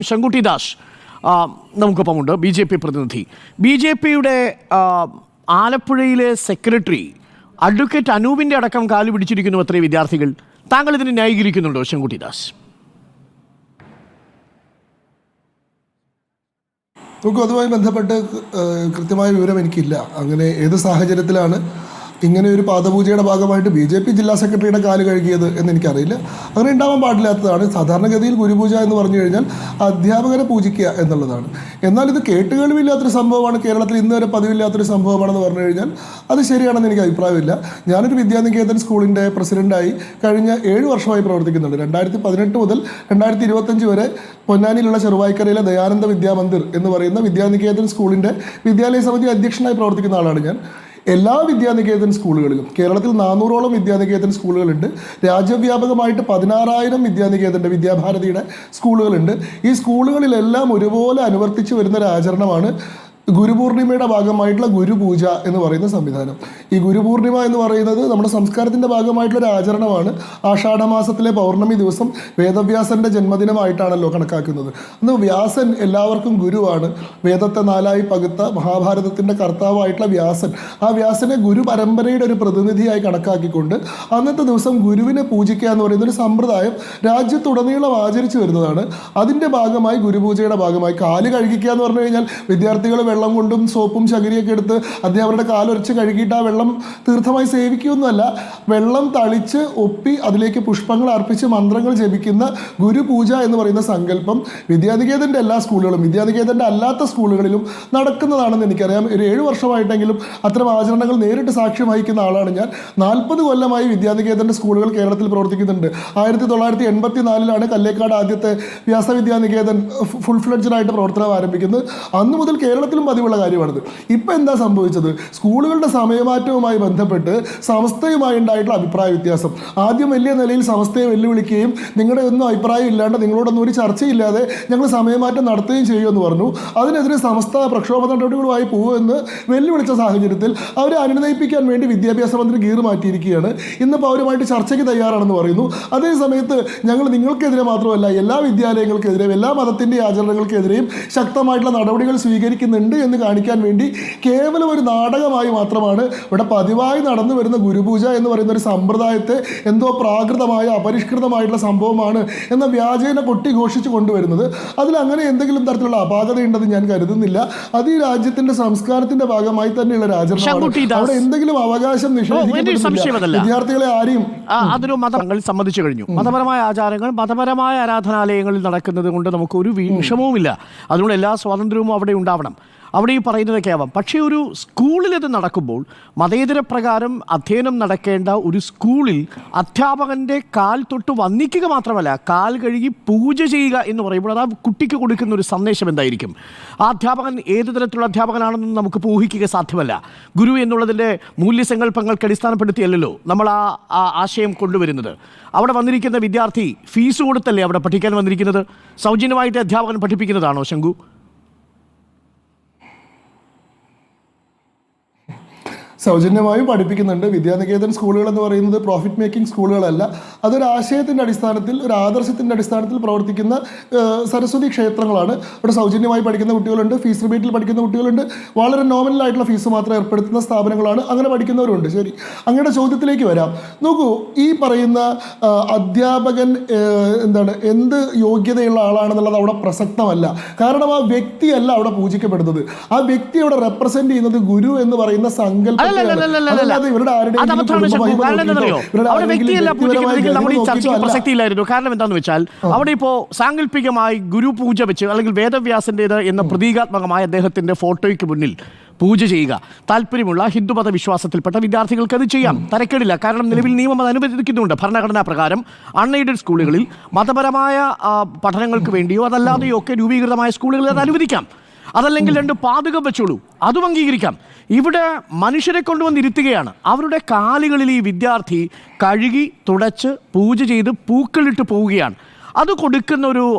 ശങ്കുട്ടി ദാസ് നമുക്കൊപ്പമുണ്ട്, B J P പ്രതിനിധി. B J പിയുടെ ആലപ്പുഴയിലെ സെക്രട്ടറി അഡ്വക്കേറ്റ് അനൂപിൻ്റെ അടക്കം കാല് പിടിച്ചിരിക്കുന്നു അത്രയും വിദ്യാർത്ഥികൾ. താങ്കൾ ഇതിനെ ന്യായീകരിക്കുന്നുണ്ടോ ശങ്കുട്ടി ദാസ്? നമുക്ക് അതുമായി ബന്ധപ്പെട്ട് കൃത്യമായ വിവരം എനിക്കില്ല. അങ്ങനെ ഏത് സാഹചര്യത്തിലാണ് ഇങ്ങനെ ഒരു പാദപൂജയുടെ ഭാഗമായിട്ട് ബി ജെ പി ജില്ലാ സെക്രട്ടറിയുടെ കാല് കഴുകിയത് എന്ന് എനിക്കറിയില്ല. അങ്ങനെ ഉണ്ടാവാൻ പാടില്ലാത്തതാണ്. സാധാരണഗതിയിൽ ഗുരുപൂജ എന്ന് പറഞ്ഞു കഴിഞ്ഞാൽ അധ്യാപകരെ പൂജിക്കുക എന്നുള്ളതാണ്. എന്നാൽ ഇത് കേട്ടുകേൾവില്ലാത്തൊരു സംഭവമാണ്, കേരളത്തിൽ ഇന്ന് വരെ പതിവില്ലാത്തൊരു സംഭവമാണെന്ന് പറഞ്ഞു കഴിഞ്ഞാൽ അത് ശരിയാണെന്ന് എനിക്ക് അഭിപ്രായമില്ല. ഞാനൊരു വിദ്യാനികേതൻ സ്കൂളിൻ്റെ പ്രസിഡൻ്റായി കഴിഞ്ഞ 7 വർഷമായി പ്രവർത്തിക്കുന്നുണ്ട്. 2018 മുതൽ 2025 വരെ പൊന്നാനിയിലുള്ള ചെറുവായ്ക്കരയിലെ ദയാനന്ദ വിദ്യാമന്ദിർ എന്ന് പറയുന്ന വിദ്യാനികേതൻ സ്കൂളിൻ്റെ വിദ്യാലയ സമിതി അധ്യക്ഷനായി പ്രവർത്തിക്കുന്ന ആളാണ് ഞാൻ. എല്ലാ വിദ്യാനികേതൻ സ്കൂളുകളിലും കേരളത്തിൽ 400ഓളം വിദ്യാനികേതൻ സ്കൂളുകളുണ്ട്. രാജ്യവ്യാപകമായിട്ട് 16,000 വിദ്യാനികേതൻ്റെ വിദ്യാഭാരതിയുടെ സ്കൂളുകളുണ്ട്. ഈ സ്കൂളുകളിലെല്ലാം ഒരുപോലെ അനുവർത്തിച്ച് വരുന്ന ഒരു ആചരണമാണ് ഗുരുപൂർണിമയുടെ ഭാഗമായിട്ടുള്ള ഗുരുപൂജ എന്ന് പറയുന്ന സംവിധാനം. ഈ ഗുരുപൂർണിമ എന്ന് പറയുന്നത് നമ്മുടെ സംസ്കാരത്തിൻ്റെ ഭാഗമായിട്ടുള്ള ഒരു ആചരണമാണ്. ആഷാഢമാസത്തിലെ പൗർണമി ദിവസം വേദവ്യാസൻ്റെ ജന്മദിനമായിട്ടാണല്ലോ കണക്കാക്കുന്നത്. അന്ന് വ്യാസൻ എല്ലാവർക്കും ഗുരുവാണ്. വേദത്തെ 4ആയി പകുത്ത മഹാഭാരതത്തിൻ്റെ കർത്താവായിട്ടുള്ള വ്യാസൻ, ആ വ്യാസനെ ഗുരു പരമ്പരയുടെ ഒരു പ്രതിനിധിയായി കണക്കാക്കിക്കൊണ്ട് അന്നത്തെ ദിവസം ഗുരുവിനെ പൂജിക്കുക എന്ന് പറയുന്ന ഒരു സമ്പ്രദായം രാജ്യത്തുടനീളം ആചരിച്ചു വരുന്നതാണ്. അതിൻ്റെ ഭാഗമായി ഗുരുപൂജയുടെ ഭാഗമായി കാല് കഴുകിക്കുക എന്ന് പറഞ്ഞു കഴിഞ്ഞാൽ വിദ്യാർത്ഥികൾ വെള്ളം കൊണ്ടും സോപ്പും ചകിരിയൊക്കെ എടുത്ത് അധ്യാപകരുടെ കാലൊരച്ച് കഴുകിയിട്ട് ആ വെള്ളം തീർത്ഥമായി സേവിക്കുകയൊന്നുമല്ല. വെള്ളം തളിച്ച് ഒപ്പി അതിലേക്ക് പുഷ്പങ്ങൾ അർപ്പിച്ച് മന്ത്രങ്ങൾ ജപിക്കുന്ന ഗുരുപൂജ എന്ന് പറയുന്ന സങ്കല്പം വിദ്യാനികേതൻ്റെ എല്ലാ സ്കൂളുകളും വിദ്യാനികേതൻ്റെ അല്ലാത്ത സ്കൂളുകളിലും നടക്കുന്നതാണെന്ന് എനിക്കറിയാം. ഒരു 7 വർഷമായിട്ടെങ്കിലും അത്തരം ആചരണങ്ങൾ നേരിട്ട് സാക്ഷ്യം വഹിക്കുന്ന ആളാണ് ഞാൻ. 40 കൊല്ലമായി വിദ്യാനികേതൻ്റെ സ്കൂളുകൾ കേരളത്തിൽ പ്രവർത്തിക്കുന്നുണ്ട്. 1984 കല്ലേക്കാട് ആദ്യത്തെ വ്യാസവിദ്യാനികേതൻ ഫുൾ ഫ്ലെഡ്ജഡായിട്ട് പ്രവർത്തനം ആരംഭിക്കുന്നത്. അന്ന് മുതൽ കേരളത്തിലും പതിവുള്ള കാര്യമാണിത്. ഇപ്പം എന്താ സംഭവിച്ചത്? സ്കൂളുകളുടെ സമയമാറ്റവുമായി ബന്ധപ്പെട്ട് സമസ്തയുമായി ഉണ്ടായിട്ടുള്ള അഭിപ്രായ വ്യത്യാസം. ആദ്യം വലിയ നിലയിൽ സമസ്തയെ വെല്ലുവിളിക്കുകയും നിങ്ങളുടെ ഒന്നും അഭിപ്രായം ഇല്ലാണ്ട് നിങ്ങളോടൊന്നും ഒരു ചർച്ചയില്ലാതെ ഞങ്ങൾ സമയമാറ്റം നടത്തുകയും ചെയ്യുമെന്ന് പറഞ്ഞു. അതിനെതിരെ സമസ്ത പ്രക്ഷോഭ നടപടികളുമായി പോകുമെന്ന് വെല്ലുവിളിച്ച സാഹചര്യത്തിൽ അവരെ അനുനയിപ്പിക്കാൻ വേണ്ടി വിദ്യാഭ്യാസ മന്ത്രി ഗീർ മാറ്റിയിരിക്കുകയാണ്. ഇന്ന് പൗരമായിട്ട് ചർച്ചയ്ക്ക് തയ്യാറാണെന്ന് പറയുന്നു. അതേ സമയത്ത് ഞങ്ങൾ നിങ്ങൾക്കെതിരെ മാത്രമല്ല എല്ലാ വിദ്യാലയങ്ങൾക്കെതിരെയും എല്ലാ മതത്തിൻ്റെ ആചരണങ്ങൾക്കെതിരെയും ശക്തമായിട്ടുള്ള നടപടികൾ സ്വീകരിക്കുന്നുണ്ട് എന്ന് കാണിക്കാൻ വേണ്ടി കേവലം ഒരു നാടകമായി മാത്രമാണ് ഇവിടെ പതിവായി നടന്നു വരുന്ന ഗുരുപൂജ എന്ന് പറയുന്ന ഒരു സമ്പ്രദായത്തെ എന്തോ പ്രാകൃതമായ അപരിഷ്കൃതമായിട്ടുള്ള സംഭവമാണ് എന്ന വ്യാജേന കൊട്ടിഘോഷിച്ച് കൊണ്ടുവരുന്നത്. അതിൽ അങ്ങനെ എന്തെങ്കിലും തരത്തിലുള്ള അപാകതയുണ്ടെന്ന് ഞാൻ കരുതുന്നില്ല. അത് ഈ രാജ്യത്തിന്റെ സംസ്കാരത്തിന്റെ ഭാഗമായി തന്നെയുള്ള രാജ്യമാണ്. അവിടെ എന്തെങ്കിലും അവകാശം നിഷേധിക്കപ്പെടുന്നില്ല. വിദ്യാർത്ഥികളെ ആരെയും അതൊരു മതങ്ങൾ സമ്മതിച്ചു കഴിഞ്ഞു. മതപരമായ ആചാരങ്ങൾ മതപരമായ ആരാധനാലയങ്ങളിൽ നടക്കുന്നത് കൊണ്ട് നമുക്കൊരു വിഷമവുമില്ല. അതിനുള്ള എല്ലാ സ്വാതന്ത്ര്യവും അവിടെ ഉണ്ടാവണം. അവിടെ ഈ പറയുന്നതൊക്കെ ആവാം. പക്ഷേ ഒരു സ്കൂളിൽ ഇത് നടക്കുമ്പോൾ മതേതര പ്രകാരം അധ്യയനം നടക്കേണ്ട ഒരു സ്കൂളിൽ അധ്യാപകൻ്റെ കാൽ തൊട്ട് വന്ദിക്കുക മാത്രമല്ല കാൽ കഴുകി പൂജ ചെയ്യുക എന്ന് പറയുമ്പോൾ അത് ആ കുട്ടിക്ക് കൊടുക്കുന്ന ഒരു സന്ദേശം എന്തായിരിക്കും? ആ അധ്യാപകൻ ഏത് തരത്തിലുള്ള അധ്യാപകനാണെന്ന് നമുക്ക് ഊഹിക്കുക സാധ്യമല്ല. ഗുരു എന്നുള്ളതിൻ്റെ മൂല്യസങ്കല്പങ്ങൾക്ക് അടിസ്ഥാനപ്പെടുത്തിയല്ലോ നമ്മൾ ആ ആശയം കൊണ്ടുവരുന്നത്. അവിടെ വന്നിരിക്കുന്ന വിദ്യാർത്ഥി ഫീസ് കൊടുത്തല്ലേ അവിടെ പഠിക്കാൻ വന്നിരിക്കുന്നത്? സൗജന്യമായിട്ട് അധ്യാപകൻ പഠിപ്പിക്കുന്നതാണോ ശങ്കു? സൗജന്യമായും പഠിപ്പിക്കുന്നുണ്ട്. വിദ്യാനികേതൻ സ്കൂളുകൾ എന്ന് പറയുന്നത് പ്രോഫിറ്റ് മേക്കിംഗ് സ്കൂളുകളല്ല. അതൊരു ആശയത്തിൻ്റെ അടിസ്ഥാനത്തിൽ ഒരു ആദർശത്തിൻ്റെ അടിസ്ഥാനത്തിൽ പ്രവർത്തിക്കുന്ന സരസ്വതി ക്ഷേത്രങ്ങളാണ്. ഇവിടെ സൗജന്യമായി പഠിക്കുന്ന കുട്ടികളുണ്ട്, ഫീസ് റിബേറ്റിൽ പഠിക്കുന്ന കുട്ടികളുണ്ട്, വളരെ നോമിനലായിട്ടുള്ള ഫീസ് മാത്രം ഏർപ്പെടുത്തുന്ന സ്ഥാപനങ്ങളാണ്. അങ്ങനെ പഠിക്കുന്നവരുണ്ട്. ശരി, അങ്ങയുടെ ചോദ്യത്തിലേക്ക് വരാം. നോക്കൂ, ഈ പറയുന്ന അധ്യാപകൻ എന്ത് യോഗ്യതയുള്ള ആളാണെന്നുള്ളത് അവിടെ പ്രസക്തമല്ല. കാരണം ആ വ്യക്തിയല്ല അവിടെ പൂജിക്കപ്പെടുന്നത്. ആ വ്യക്തി അവിടെ റെപ്രസെന്റ് ചെയ്യുന്നത് ഗുരു എന്ന് പറയുന്ന സങ്കല്പം. പ്രസക്തിയില്ലായിരുന്നു. കാരണം എന്താണെന്ന് വെച്ചാൽ അവിടെ ഇപ്പോൾ സാങ്കല്പികമായി ഗുരു പൂജ വെച്ച് അല്ലെങ്കിൽ വേദവ്യാസൻ്റേത് എന്ന പ്രതീകാത്മകമായ അദ്ദേഹത്തിന്റെ ഫോട്ടോയ്ക്ക് മുന്നിൽ പൂജ ചെയ്യുക താല്പര്യമുള്ള ഹിന്ദുമത വിശ്വാസത്തിൽപ്പെട്ട വിദ്യാർത്ഥികൾക്ക് അത് ചെയ്യാം, തരക്കേടില്ല. കാരണം നിലവിൽ നിയമം അത് അനുവദിക്കുന്നുണ്ട്. ഭരണഘടനാ പ്രകാരം അൺഎയ്ഡഡ് സ്കൂളുകളിൽ മതപരമായ പഠനങ്ങൾക്ക് വേണ്ടിയോ അതല്ലാതെയോ ഒക്കെ രൂപീകൃതമായ സ്കൂളുകളിൽ അത് അനുവദിക്കാം. അതല്ലെങ്കിൽ 2 പാതകം വെച്ചോളൂ, അതും അംഗീകരിക്കാം. ഇവിടെ മനുഷ്യരെ കൊണ്ടുവന്നിരുത്തുകയാണ്. അവരുടെ കാലുകളിൽ ഈ വിദ്യാർത്ഥി കഴുകി തുടച്ച് പൂജ ചെയ്ത് പൂക്കളിട്ട് പോവുകയാണ്. അത് കൊടുക്കുന്ന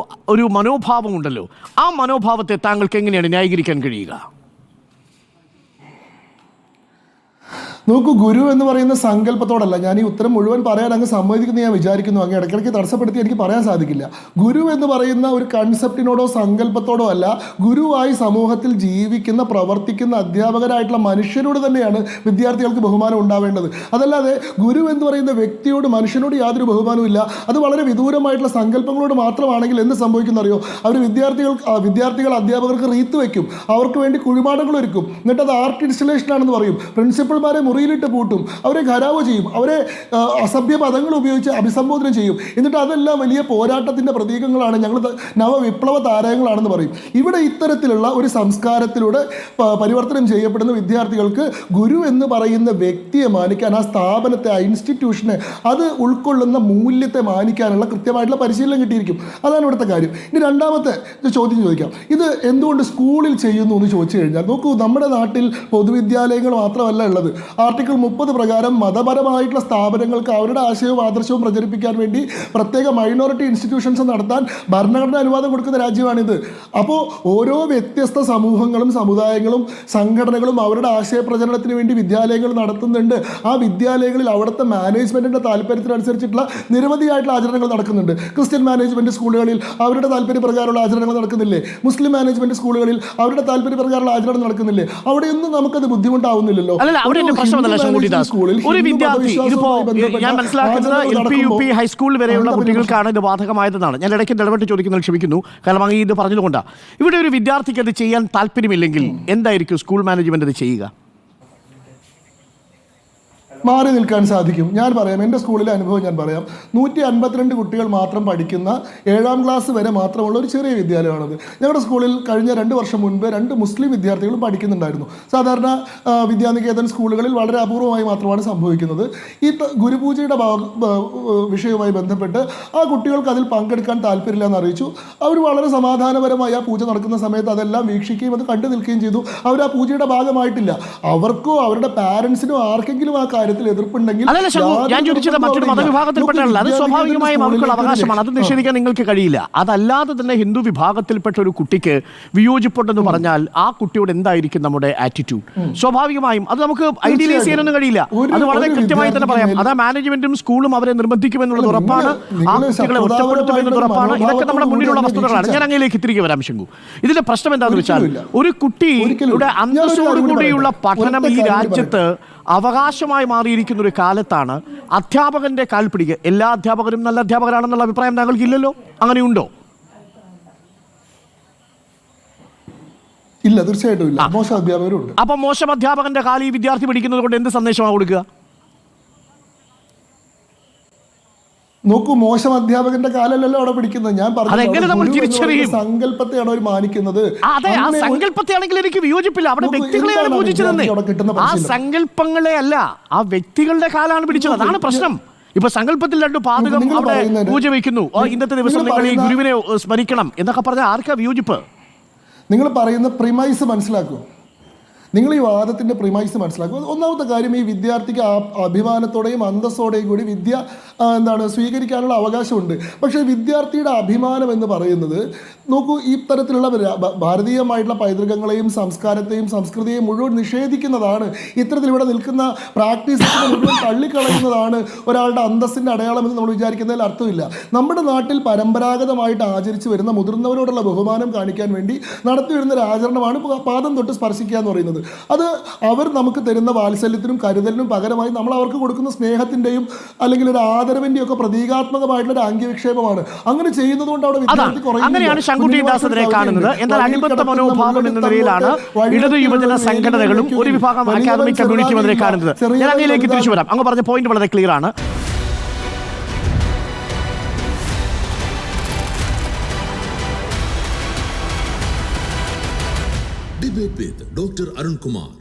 ഒരു മനോഭാവമുണ്ടല്ലോ. ആ മനോഭാവത്തെ താങ്കൾക്ക് എങ്ങനെയാണ് ന്യായീകരിക്കാൻ കഴിയുക? നോക്കൂ, ഗുരു എന്ന് പറയുന്ന സങ്കല്പത്തോടല്ല ഞാൻ ഈ ഉത്തരം മുഴുവൻ പറയാൻ അങ്ങ് സമ്മതിക്കുന്നു ഞാൻ വിചാരിക്കുന്നു. അങ്ങ് ഇടയ്ക്കിടയ്ക്ക് തടസ്സപ്പെടുത്തി എനിക്ക് പറയാൻ സാധിക്കില്ല. ഗുരു എന്ന് പറയുന്ന ഒരു കൺസെപ്റ്റിനോടോ സങ്കല്പത്തോടോ അല്ല, ഗുരുവായി സമൂഹത്തിൽ ജീവിക്കുന്ന പ്രവർത്തിക്കുന്ന അധ്യാപകരായിട്ടുള്ള മനുഷ്യരോട് തന്നെയാണ് വിദ്യാർത്ഥികൾക്ക് ബഹുമാനം ഉണ്ടാവേണ്ടത്. അതല്ലാതെ ഗുരു എന്ന് പറയുന്ന വ്യക്തിയോട്, മനുഷ്യനോട് യാതൊരു ബഹുമാനവും ഇല്ല. അത് വളരെ വിദൂരമായിട്ടുള്ള സങ്കല്പങ്ങളോട് മാത്രമാണെങ്കിൽ എന്ത് സംഭവിക്കുന്നറിയോ? അവർ വിദ്യാർത്ഥികൾ അധ്യാപകർക്ക് റീത്ത് വയ്ക്കും, അവർക്ക് വേണ്ടി കുഴിമാടങ്ങൾ ഒരുക്കും, എന്നിട്ട് അത് ആർട്ട് ഇൻസ്റ്റലേഷൻ ആണെന്ന് പറയും, പ്രിൻസിപ്പൽമാരെ മുറിയിലിട്ട് പൂട്ടും, അവരെ ഖരാവ് ചെയ്യും, അവരെ അസഭ്യ പദങ്ങൾ ഉപയോഗിച്ച് അഭിസംബോധന ചെയ്യും. എന്നിട്ട് അതെല്ലാം വലിയ പോരാട്ടത്തിൻ്റെ പ്രതീകങ്ങളാണ്, ഞങ്ങൾ നവവിപ്ലവ താരങ്ങളാണെന്ന് പറയും. ഇവിടെ ഇത്തരത്തിലുള്ള ഒരു സംസ്കാരത്തിലൂടെ പരിവർത്തനം ചെയ്യപ്പെടുന്ന വിദ്യാർത്ഥികൾക്ക് ഗുരു എന്ന് പറയുന്ന വ്യക്തിയെ മാനിക്കാൻ, ആ സ്ഥാപനത്തെ, ആ ഇൻസ്റ്റിറ്റ്യൂഷനെ, അത് ഉൾക്കൊള്ളുന്ന മൂല്യത്തെ മാനിക്കാനുള്ള കൃത്യമായിട്ടുള്ള പരിശീലനം കിട്ടിയിരിക്കും. അതാണ് ഇവിടുത്തെ കാര്യം. ഇനി രണ്ടാമത്തെ ചോദ്യം ചോദിക്കാം. ഇത് എന്തുകൊണ്ട് സ്കൂളിൽ ചെയ്യുന്നു എന്ന് ചോദിച്ചു കഴിഞ്ഞാൽ, നോക്കൂ, നമ്മുടെ നാട്ടിൽ പൊതുവിദ്യാലയങ്ങൾ മാത്രമല്ല ഉള്ളത്. ആർട്ടിക്കിൾ 30 പ്രകാരം മതപരമായിട്ടുള്ള സ്ഥാപനങ്ങൾക്ക് അവരുടെ ആശയവും ആദർശവും പ്രചരിപ്പിക്കാൻ വേണ്ടി പ്രത്യേക മൈനോറിറ്റി ഇൻസ്റ്റിറ്റ്യൂഷൻസ് നടത്താൻ ഭരണഘടന അനുവാദം കൊടുക്കുന്ന രാജ്യമാണിത്. അപ്പോൾ ഓരോ വ്യത്യസ്ത സമൂഹങ്ങളും സമുദായങ്ങളും സംഘടനകളും അവരുടെ ആശയപ്രചരണത്തിന് വേണ്ടി വിദ്യാലയങ്ങൾ നടത്തുന്നുണ്ട്. ആ വിദ്യാലയങ്ങളിൽ അവിടുത്തെ മാനേജ്മെൻറ്റിൻ്റെ താല്പര്യത്തിനനുസരിച്ചിട്ടുള്ള നിരവധിയായിട്ടുള്ള ആചരണങ്ങൾ നടക്കുന്നുണ്ട്. ക്രിസ്ത്യൻ മാനേജ്മെൻറ്റ് സ്കൂളുകളിൽ അവരുടെ താല്പര്യപ്രകാരമുള്ള ആചരണങ്ങൾ നടക്കുന്നില്ലേ? മുസ്ലിം മാനേജ്മെൻറ്റ് സ്കൂളുകളിൽ അവരുടെ താല്പര്യപ്രകാരമുള്ള ആചരണം നടക്കുന്നില്ലേ? അവിടെയൊന്നും നമുക്കത് ബുദ്ധിമുട്ടാവുന്നില്ലല്ലോ. ഒരു വിദ്യാർത്ഥി, ഇതിപ്പോ ഞാൻ മനസ്സിലാക്കുന്നത് LP, UP, ഹൈസ്കൂൾ വരെയുള്ള കുട്ടികൾക്കാണ് ഇത് ബാധകമായതെന്നാണ്. ഞാൻ ഇടയ്ക്ക് ഇടപെട്ട് ചോദിക്കുന്നത് ക്ഷമിക്കുന്നു, കാരണം അങ്ങ് ഇത് പറഞ്ഞതുകൊണ്ടാണ്. ഇവിടെ ഒരു വിദ്യാർത്ഥിക്ക് അത് ചെയ്യാൻ താല്പര്യമില്ലെങ്കിൽ എന്തായിരിക്കും സ്കൂൾ മാനേജ്മെന്റ് അത് ചെയ്യുക? മാറി നിൽക്കാൻ സാധിക്കും. ഞാൻ പറയാം, എൻ്റെ സ്കൂളിലെ അനുഭവം ഞാൻ പറയാം. 152 കുട്ടികൾ മാത്രം പഠിക്കുന്ന 7ാം ക്ലാസ് വരെ മാത്രമുള്ള ഒരു ചെറിയ വിദ്യാലയമാണത്. ഞങ്ങളുടെ സ്കൂളിൽ കഴിഞ്ഞ 2 വർഷം മുൻപ് 2 മുസ്ലിം വിദ്യാർത്ഥികളും പഠിക്കുന്നുണ്ടായിരുന്നു. സാധാരണ വിദ്യാനികേതൻ സ്കൂളുകളിൽ വളരെ അപൂർവമായി മാത്രമാണ് സംഭവിക്കുന്നത്. ഈ ഗുരുപൂജയുടെ വിഷയവുമായി ബന്ധപ്പെട്ട് ആ കുട്ടികൾക്ക് അതിൽ പങ്കെടുക്കാൻ താല്പര്യമില്ല എന്ന് അറിയിച്ചു. അവർ വളരെ സമാധാനപരമായി ആ പൂജ നടക്കുന്ന സമയത്ത് അതെല്ലാം വീക്ഷിക്കുകയും അത് കണ്ടു നിൽക്കുകയും ചെയ്തു. അവർ ആ പൂജയുടെ ഭാഗമായിട്ടില്ല. അവർക്കോ അവരുടെ പാരൻസിനോ ആർക്കെങ്കിലും ആ കാര്യം എതിർപ്പുണ്ടെങ്കിൽ, ഞാൻ ചോദിച്ചത് മറ്റൊരു മതവിഭാഗത്തിൽപ്പെട്ടല്ല, അത് സ്വാഭാവികമായും അവർക്കുള്ള അവകാശമാണ്, അത് നിഷേധിക്കാൻ നിങ്ങൾക്ക് കഴിയില്ല. അതല്ലാതെ തന്നെ ഹിന്ദു വിഭാഗത്തിൽപ്പെട്ട ഒരു കുട്ടിക്ക് വിയോജിപ്പുണ്ടെന്ന് പറഞ്ഞാൽ ആ കുട്ടിയോട് എന്തായിരിക്കും നമ്മുടെ ആറ്റിറ്റ്യൂഡ്? സ്വാഭാവികമായും അത് നമുക്ക് ഐഡിയലൈസ് ചെയ്യാനൊന്നും കഴിയില്ല. അത് വളരെ കൃത്യമായി തന്നെ പറയാം. അത് മാനേജ്മെന്റും സ്കൂളും അവരെ നിർബന്ധിക്കുമെന്നുള്ളത് ഉറപ്പാണ്, ആ കുട്ടികളെ ഒറ്റപ്പെടുത്തുമെന്നത് ഉറപ്പാണ്. ഇതൊക്കെ നമ്മുടെ മുന്നിലുള്ള വസ്തുതകളാണ്. ഞാൻ അങ്ങയിലേക്ക് തിരികെ വരാം ശങ്കു. ഇതിന്റെ പ്രശ്നം എന്താണെന്ന് വെച്ചാൽ, ഒരു കുട്ടിയുടെ അന്തസ്സോടുകൂടിയുള്ള പഠനം ഈ രാജ്യത്ത് അവകാശമായി മാറിയിരിക്കുന്ന ഒരു കാലത്താണ് അധ്യാപകന്റെ കാൽ പിടിക്കുക. എല്ലാ അധ്യാപകരും നല്ല അധ്യാപകരാണെന്നുള്ള അഭിപ്രായം താങ്കൾക്കില്ലല്ലോ, അങ്ങനെയുണ്ടോ? ഇല്ല, തീർച്ചയായിട്ടും ഇല്ല. മോശം അധ്യാപകരുണ്ട്. അപ്പൊ മോശം അധ്യാപകന്റെ കാൽ ഈ വിദ്യാർത്ഥി പിടിക്കുന്നത് കൊണ്ട് എന്ത് സന്ദേശമാണ് കൊടുക്കുക? നോക്കൂ, മോശം അധ്യാപകന്റെ കാലല്ലല്ലോ അവിടെ പിടിക്കുന്നത്. ഞാൻ പറഞ്ഞു സങ്കല്പത്തെയാണ് അവർ മാനിക്കുന്നത്. അതെ, ആ സങ്കല്പത്തെയാണെങ്കിൽ എനിക്ക് വിയോജിപ്പില്ല. അവിടെ വ്യക്തികളെയാണ് പൂജിച്ചതെന്ന്. ആ സങ്കല്പങ്ങളെ അല്ല, ആ വ്യക്തികളുടെ കാലാണ് പിടിച്ചത്. അതാണ് പ്രശ്നം. ഇപ്പൊ സങ്കല്പത്തിൽ 2 പാതകം അവിടെ പൂജ വയ്ക്കുന്നു. ഇന്നത്തെ ദിവസം നിങ്ങൾ ഈ ഗുരുവിനെ സ്മരിക്കണം എന്നൊക്കെ പറഞ്ഞാൽ ആർക്കാ വിയോജിപ്പ്? നിങ്ങൾ പറയുന്ന പ്രിമൈസ് മനസ്സിലാക്കൂ. നിങ്ങൾ ഈ വാദത്തിൻ്റെ പ്രിമൈസ് മനസ്സിലാക്കുക. ഒന്നാമത്തെ കാര്യം, ഈ വിദ്യാർത്ഥിക്ക് അഭിമാനത്തോടെയും അന്തസ്സോടെയും കൂടി വിദ്യ സ്വീകരിക്കാനുള്ള അവകാശമുണ്ട്. പക്ഷേ വിദ്യാർത്ഥിയുടെ അഭിമാനം എന്ന് പറയുന്നത്, നോക്കൂ, ഈ തരത്തിലുള്ള ഭാരതീയമായിട്ടുള്ള പൈതൃകങ്ങളെയും സംസ്കാരത്തെയും സംസ്കൃതിയെയും മുഴുവൻ നിഷേധിക്കുന്നതാണ്, ഇത്തരത്തിലിവിടെ നിൽക്കുന്ന പ്രാക്ടീസിനെ മുഴുവൻ തള്ളിക്കളയുന്നതാണ് ഒരാളുടെ അന്തസ്സിൻ്റെ അടയാളം എന്ന് നമ്മൾ വിചാരിക്കുന്നതിൽ അർത്ഥമില്ല. നമ്മുടെ നാട്ടിൽ പരമ്പരാഗതമായിട്ട് ആചരിച്ചു വരുന്ന മുതിർന്നവരോടുള്ള ബഹുമാനം കാണിക്കാൻ വേണ്ടി നടത്തി വരുന്ന ഒരു ആചരണമാണ് പാദം തൊട്ട് സ്പർശിക്കുക എന്ന് പറയുന്നത്. അത് അവർ നമുക്ക് തരുന്ന വാത്സല്യത്തിനും കരുതലിനും പകരമായി നമ്മൾ അവർക്ക് കൊടുക്കുന്ന സ്നേഹത്തിന്റെയും അല്ലെങ്കിൽ ഒരു ആദരവിന്റെയും ഒക്കെ പ്രതീകാത്മകമായിട്ടുള്ള ഒരു ആംഗ്യവിക്ഷേപമാണ്. അങ്ങനെ ചെയ്യുന്നതുകൊണ്ട് അവിടെ വിദ്യാർത്ഥി അങ്ങനെയാണ് ശങ്കുട്ടിദാസനെ കാണുന്നത്. എന്നാൽ അടിമത്ത മനോഭാവം എന്ന നിലയിലാണ് ഇടതു യുവജന സംഘടനകളും ഒരു വിഭാഗം അക്കാദമിക് കമ്മ്യൂണിറ്റിയും അതിനെ കാണുന്നത്. ഞാൻ അങ്ങയിലേക്ക് തിരിച്ചു വരാം. അങ്ങ് പറഞ്ഞ പോയിന്റ് വളരെ ക്ലിയർ ആണ്. Debate with Dr. Arun Kumar.